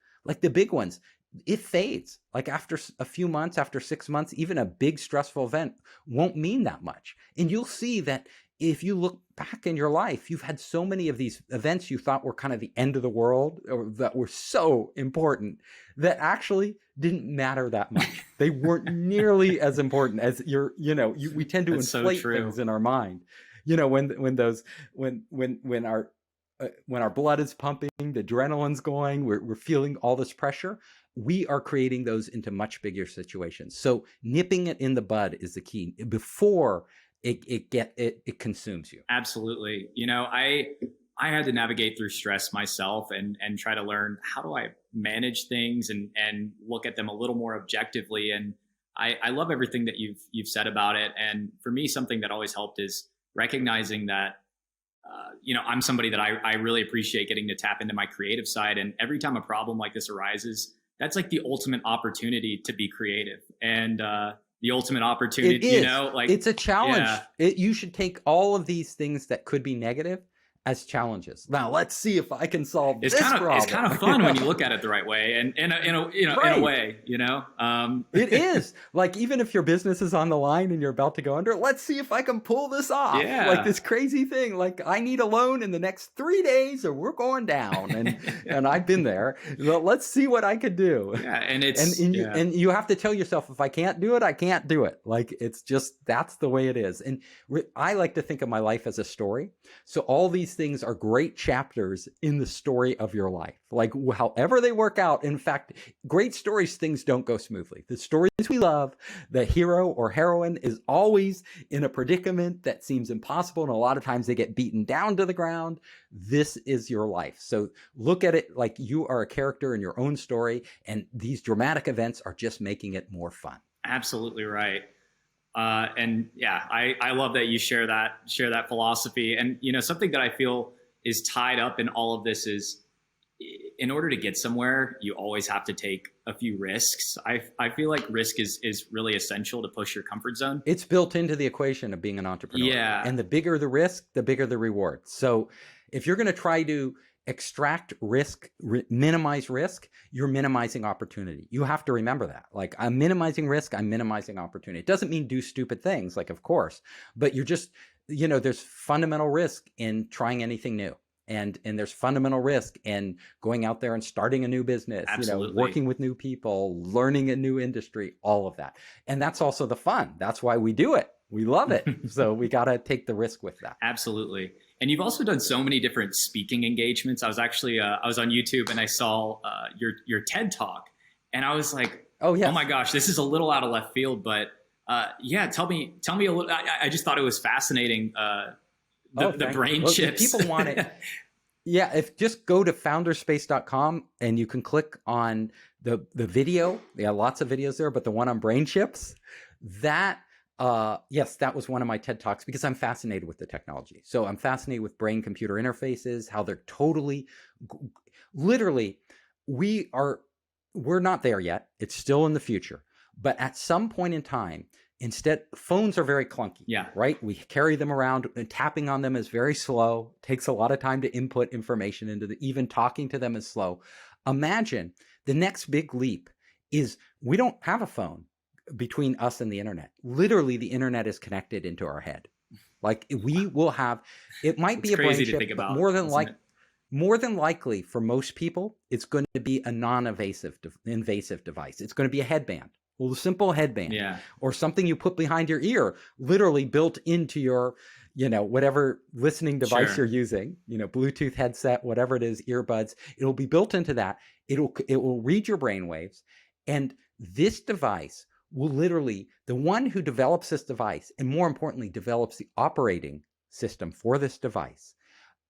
it fades. Like after a few months, after 6 months, even a big stressful event won't mean that much. And you'll see that if you look back in your life, you've had so many of these events you thought were kind of the end of the world, or that were so important, that actually didn't matter that much. They weren't nearly as important as we tend to inflate things in our mind. When our blood is pumping, the adrenaline's going, we're feeling all this pressure. We are creating those into much bigger situations. So nipping it in the bud is the key before it consumes you. Absolutely. I had to navigate through stress myself and try to learn, how do I manage things and look at them a little more objectively. And I love everything that you've said about it. And for me, something that always helped is recognizing that, I'm somebody that I really appreciate getting to tap into my creative side. And every time a problem like this arises, that's like the ultimate opportunity to be creative. And, the ultimate opportunity, it is. It's a challenge. Yeah. You should take all of these things that could be negative as challenges. Now let's see if I can solve this problem. It's kind of fun when you look at it the right way, and in a way, It is. Like even if your business is on the line and you're about to go under, let's see if I can pull this off. Yeah. Like this crazy thing. Like I need a loan in the next 3 days, or we're going down. And I've been there. Well, let's see what I could do. Yeah, and you have to tell yourself, if I can't do it, I can't do it. Like it's just, that's the way it is. And I like to think of my life as a story. So all these things are great chapters in the story of your life. Like however they work out. In fact, great stories, things don't go smoothly. The stories we love, the hero or heroine is always in a predicament that seems impossible. And a lot of times they get beaten down to the ground. This is your life. So look at it like you are a character in your own story. And these dramatic events are just making it more fun. Absolutely right. And yeah, I love that you share that philosophy. And, something that I feel is tied up in all of this is, in order to get somewhere, you always have to take a few risks. I feel like risk is really essential to push your comfort zone. It's built into the equation of being an entrepreneur. Yeah. And the bigger the risk, the bigger the reward. So if you're going to try to extract risk, minimize risk, you're minimizing opportunity. You have to remember that. Like I'm minimizing risk, I'm minimizing opportunity. It doesn't mean do stupid things, like of course, but you're just, there's fundamental risk in trying anything new. And there's fundamental risk in going out there and starting a new business, Absolutely. Working with new people, learning a new industry, all of that. And that's also the fun. That's why we do it. We love it. So we got to take the risk with that. Absolutely. And you've also done so many different speaking engagements. I was actually, I was on YouTube and I saw your TED Talk, and I was like, oh my gosh, this is a little out of left field, but tell me a little. I just thought it was fascinating. The brain chips. If people want it. Yeah, if just go to founderspace.com and you can click on the video. Yeah, lots of videos there, but the one on brain chips, that Yes, that was one of my TED Talks because I'm fascinated with the technology. So I'm fascinated with brain-computer interfaces, how they're literally, we're not there yet. It's still in the future. But at some point in time, instead, phones are very clunky, right? We carry them around and tapping on them is very slow, takes a lot of time to input information into even talking to them is slow. Imagine the next big leap is we don't have a phone between us and the internet. Literally, the internet is connected into our head. Like we will have, it might be a brain chip, but more than likely for most people, it's going to be a non-invasive device. It's going to be a headband. Well, a simple headband or something you put behind your ear, literally built into your, whatever listening device you're using, Bluetooth headset, whatever it is, earbuds, it'll be built into that. It will read your brain waves. And this device will literally, the one who develops this device, and more importantly, develops the operating system for this device,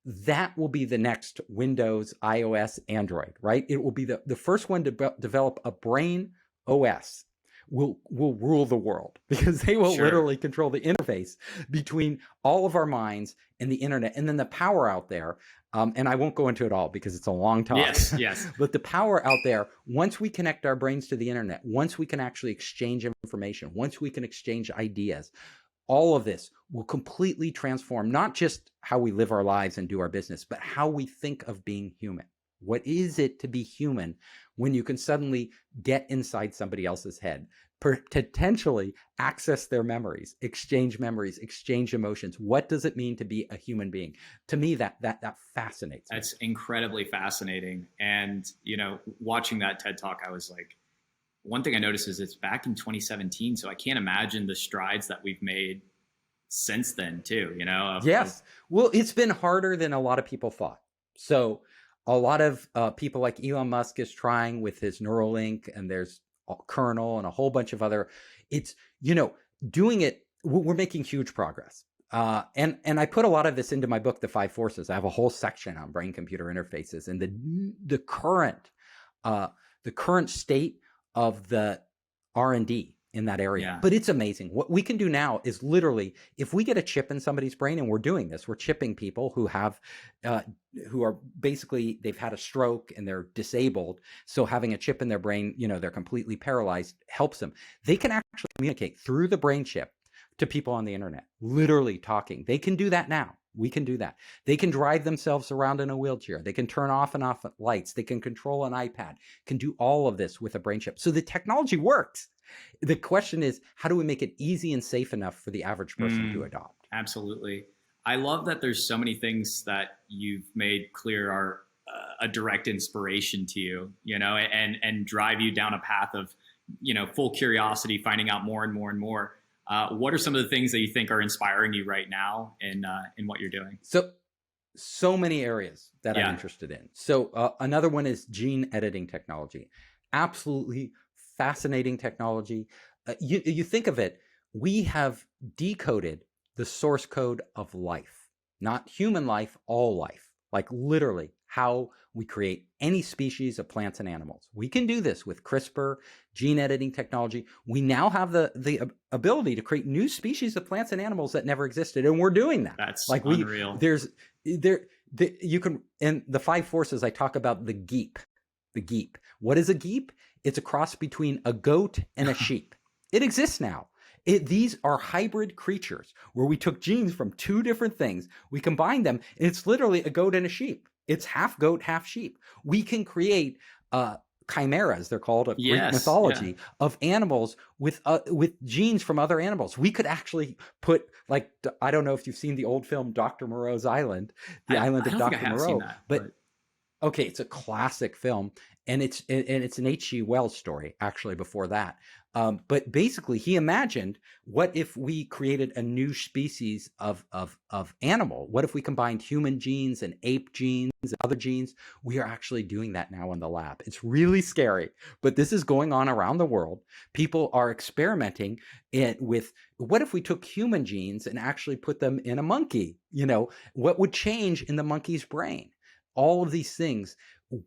that will be the next Windows, iOS, Android, right? It will be the first one to develop a brain OS. Will rule the world because they will literally control the interface between all of our minds and the internet, and then the power out there. And I won't go into it all because it's a long talk. Yes. But the power out there, once we connect our brains to the internet, once we can actually exchange information, once we can exchange ideas, all of this will completely transform not just how we live our lives and do our business, but how we think of being human. What is it to be human when you can suddenly get inside somebody else's head, potentially access their memories, exchange emotions? What does it mean to be a human being? To me, that fascinates me. That's incredibly fascinating. And, watching that TED Talk, I was like, one thing I noticed is it's back in 2017. So I can't imagine the strides that we've made since then too, Yes. Well, it's been harder than a lot of people thought. So a lot of people like Elon Musk is trying with his Neuralink, and there's Kernel and a whole bunch of other, it's, doing it, we're making huge progress. And I put a lot of this into my book, The Five Forces. I have a whole section on brain-computer interfaces and the current state of the R&D in that area. Yeah. But it's amazing. What we can do now is literally, if we get a chip in somebody's brain, and we're doing this, we're chipping people who have, who are basically, they've had a stroke and they're disabled. So having a chip in their brain, they're completely paralyzed, helps them. They can actually communicate through the brain chip to people on the internet, literally talking. They can do that now. We can do that. They can drive themselves around in a wheelchair. They can turn off and off lights. They can control an iPad, can do all of this with a brain chip. So the technology works. The question is, how do we make it easy and safe enough for the average person to adopt? Absolutely. I love that there's so many things that you've made clear are a direct inspiration to you, and drive you down a path of, full curiosity, finding out more and more and more. What are some of the things that you think are inspiring you right now in what you're doing? So many areas that I'm interested in. So another one is gene editing technology. Absolutely fascinating technology. You think of it, we have decoded the source code of life, not human life, all life, like literally how we create any species of plants and animals. We can do this with CRISPR, gene editing technology. We now have the ability to create new species of plants and animals that never existed, and we're doing that. That's like unreal. You can, in the Five Forces, I talk about the geep. The geep. What is a geep? It's a cross between a goat and a sheep. It exists now. These are hybrid creatures where we took genes from two different things. We combined them, and it's literally a goat and a sheep. It's half goat, half sheep. We can create chimeras, they're called, of Greek mythology, of animals with genes from other animals. We could actually put, like, I don't know if you've seen the old film Dr. Moreau's Island, Island of Dr. Moreau, but okay, it's a classic film, and it's an H.G. Wells story actually before that. But basically, he imagined, what if we created a new species of animal? What if we combined human genes and ape genes and other genes? We are actually doing that now in the lab. It's really scary, but this is going on around the world. People are experimenting with, what if we took human genes and actually put them in a monkey? What would change in the monkey's brain? All of these things.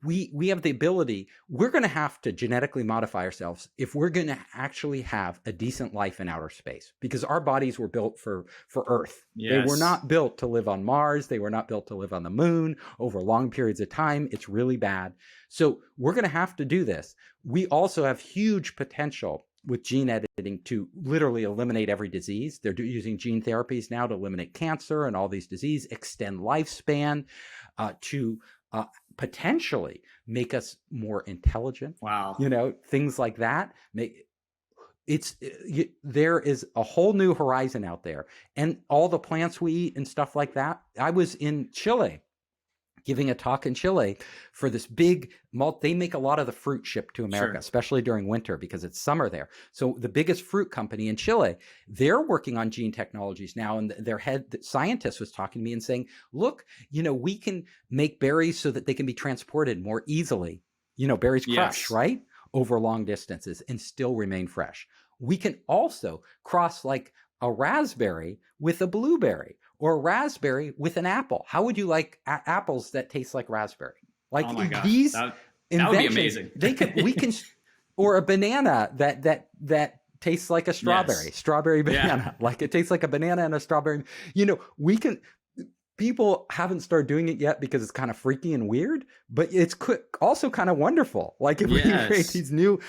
we have the ability, we're going to have to genetically modify ourselves if we're going to actually have a decent life in outer space, because our bodies were built for Earth. They were not built to live on Mars. They were not built to live on the moon over long periods of time. It's really bad. So we're going to have to do this. We also have huge potential with gene editing to literally eliminate every disease. They're using gene therapies now to eliminate cancer and all these diseases, extend lifespan, to potentially make us more intelligent. Wow. Things like that. There is a whole new horizon out there, and all the plants we eat and stuff like that. I was in Chile giving a talk in Chile for this big they make a lot of the fruit shipped to America, especially during winter because it's summer there. So the biggest fruit company in Chile, they're working on gene technologies now. And their head scientist was talking to me and saying, look, we can make berries so that they can be transported more easily. Berries crush, right? Over long distances and still remain fresh. We can also cross like a raspberry with a blueberry, or a raspberry with an apple. How would you like apples that taste like raspberry? Like these that would be amazing. we can, or a banana that tastes like a strawberry, strawberry banana. Like it tastes like a banana and a strawberry. We can. People haven't started doing it yet because it's kind of freaky and weird, but it's also kind of wonderful. Like if we create these new,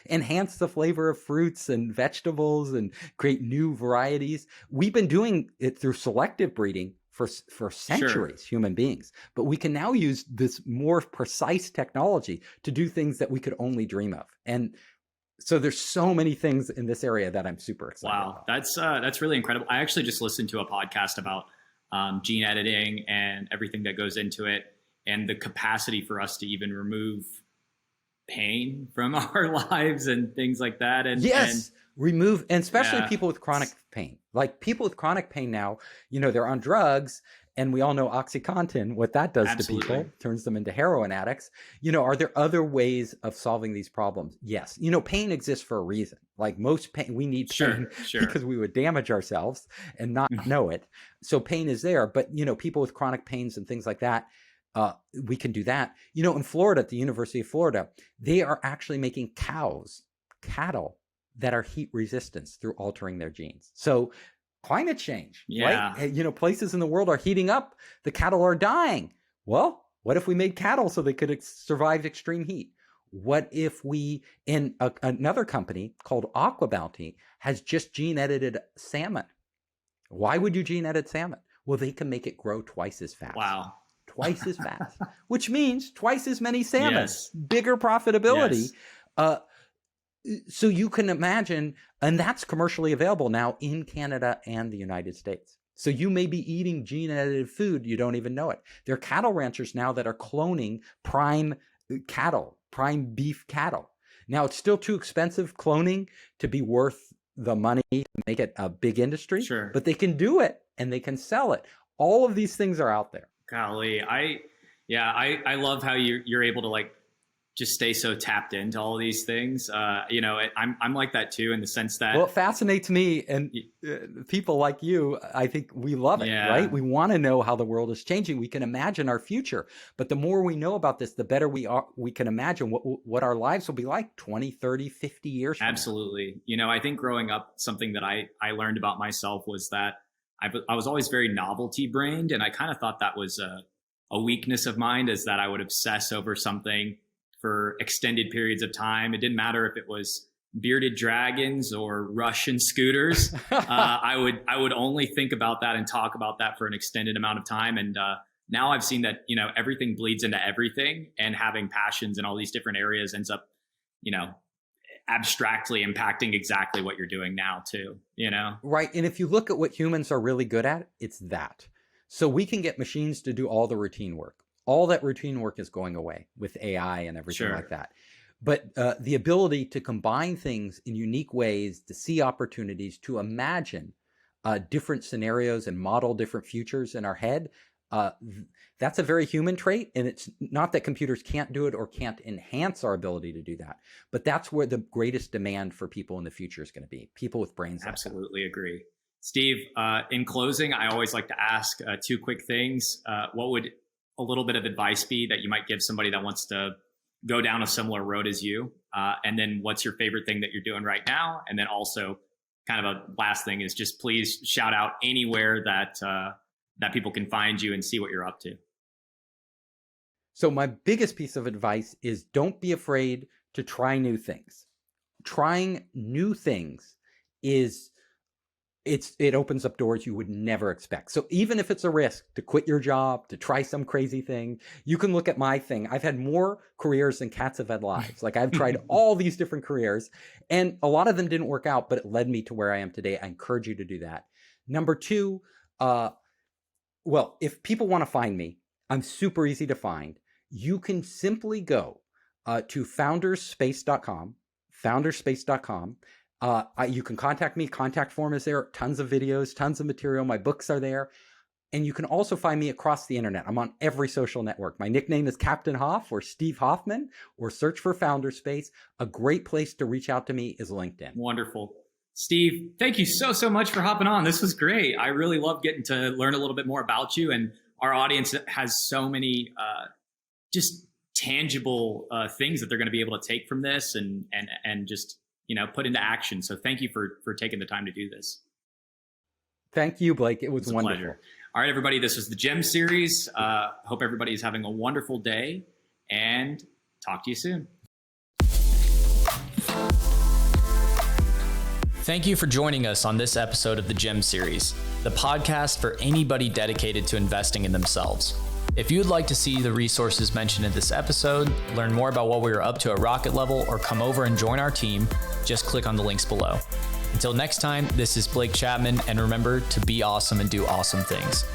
enhance the flavor of fruits and vegetables and create new varieties. We've been doing it through selective breeding for centuries, human beings, but we can now use this more precise technology to do things that we could only dream of. And so there's so many things in this area that I'm super excited about. That's really incredible. I actually just listened to a podcast about gene editing and everything that goes into it, and the capacity for us to even remove pain from our lives and things like that. And remove, and especially people with chronic pain. Like people with chronic pain now, they're on drugs, and we all know OxyContin, what that does to people, turns them into heroin addicts. Are there other ways of solving these problems? Yes. Pain exists for a reason. Like most pain, we need pain because we would damage ourselves and not know it. So pain is there, but people with chronic pains and things like that, we can do that. In Florida, at the University of Florida, they are actually making cattle that are heat resistant through altering their genes. So climate change, right? Places in the world are heating up. The cattle are dying. Well, what if we made cattle so they could survive extreme heat? What if we, in another company called Aqua Bounty, has just gene edited salmon? Why would you gene edit salmon? Well, they can make it grow twice as fast. Wow. Twice as fast, which means twice as many salmon, bigger profitability. So you can imagine, and that's commercially available now in Canada and the United States. So you may be eating gene-edited food, you don't even know it. There are cattle ranchers now that are cloning prime beef cattle. Now, it's still too expensive cloning to be worth the money to make it a big industry, but they can do it and they can sell it. All of these things are out there. Golly, I love how you're able to just stay so tapped into all of these things. I'm like that too, in the sense that, well, it fascinates me, and people like you, I think we love it, right? We want to know how the world is changing. We can imagine our future, but the more we know about this, the better we can imagine what our lives will be like 20, 30, 50 years from Absolutely. Now. I think growing up, something that I learned about myself was that I was always very novelty brained. And I kind of thought that was a weakness of mine, is that I would obsess over something for extended periods of time. It didn't matter if it was bearded dragons or Russian scooters. I would only think about that and talk about that for an extended amount of time. And now I've seen that, everything bleeds into everything, and having passions in all these different areas ends up, abstractly impacting exactly what you're doing now too, Right. And if you look at what humans are really good at, it's that. So we can get machines to do all the routine work. All that routine work is going away with AI and everything like that. But the ability to combine things in unique ways, to see opportunities, to imagine different scenarios and model different futures in our head, that's a very human trait. And it's not that computers can't do it or can't enhance our ability to do that. But that's where the greatest demand for people in the future is going to be. People with brains. Absolutely agree. Steve, in closing, I always like to ask two quick things. What would a little bit of advice be that you might give somebody that wants to go down a similar road as you? And then what's your favorite thing that you're doing right now? And then also kind of a last thing is just please shout out anywhere that people can find you and see what you're up to. So my biggest piece of advice is don't be afraid to try new things. Trying new things it opens up doors you would never expect. So even if it's a risk to quit your job, to try some crazy thing, you can look at my thing. I've had more careers than cats have had lives. Like I've tried all these different careers and a lot of them didn't work out, but it led me to where I am today. I encourage you to do that. Number two, well, if people want to find me, I'm super easy to find. You can simply go to founderspace.com, founderspace.com. You can contact me. Contact form is there. Tons of videos, tons of material. My books are there. And you can also find me across the internet. I'm on every social network. My nickname is Captain Hoff or Steve Hoffman, or search for Founderspace. A great place to reach out to me is LinkedIn. Wonderful. Steve, thank you so much for hopping on. This was great. I really love getting to learn a little bit more about you. And our audience has so many just tangible things that they're going to be able to take from this and just put into action. So thank you for taking the time to do this. Thank you, Blake. It was wonderful. Pleasure. All right, everybody, this was the GEM series. Hope everybody is having a wonderful day and talk to you soon. Thank you for joining us on this episode of the GEM series, the podcast for anybody dedicated to investing in themselves. If you'd like to see the resources mentioned in this episode, learn more about what we are up to at Rocket Level, or come over and join our team, just click on the links below. Until next time, this is Blake Chapman, and remember to be awesome and do awesome things.